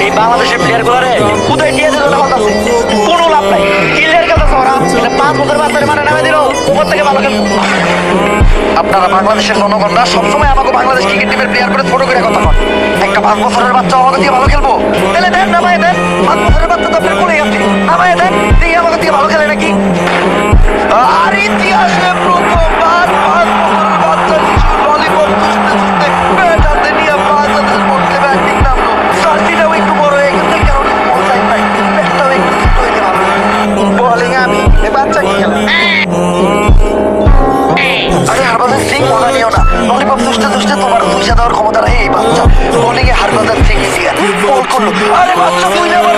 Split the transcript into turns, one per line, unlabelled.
এই বাংলাদেশের প্লেয়ার গুলারে কোথায় দিয়ে দিল আছে কোনো লাভ নাই। কিলের কাছে ওরা এটা 5 বছর বাচ্চারে মানে নামে দিল উপর থেকে ভালো খেলবো। আপনারা বাংলাদেশের জনগণরা সবসময় আমাকে বাংলাদেশ ক্রিকেট টিমের প্লেয়ার করে ছোট করে কথা কন। একটা 5 বছরের বাচ্চা আমাকে দিয়ে ভালো খেলবো তাহলে দেন নামায় দেন। 5 বছরের বাচ্চা তো আপনার কোলেই আছে, নামায় দেন দিয়ে আমাকে দিয়ে ভালো খেলে নাকি। আর ইতিহাসে প্রথমবার 5 বছরের বাচ্চা শিশু ললিপপ চুষতে চুষতে ব্যাট হাতে নিয়ে বাংলাদেশ মধ্যে ব্যাটিং নামলো। সার্জিটাও একটু বড় হয়ে গেছে কারণ বল টাইম নাই, ব্যাটটাও একটু ছোট হইলে ভালো। বোলিং আমি এ বাচ্চা কি খেলা। আরে হারবাজার সিং মজা নিও না, ললিপপ চুষতে চুষতে তোমার পয়সা দেওয়ার ক্ষমতা নেই এই বাচ্চা। বোলিং এ হারবাজার সিং বল করলো, আরে বাচ্চা তুই আবার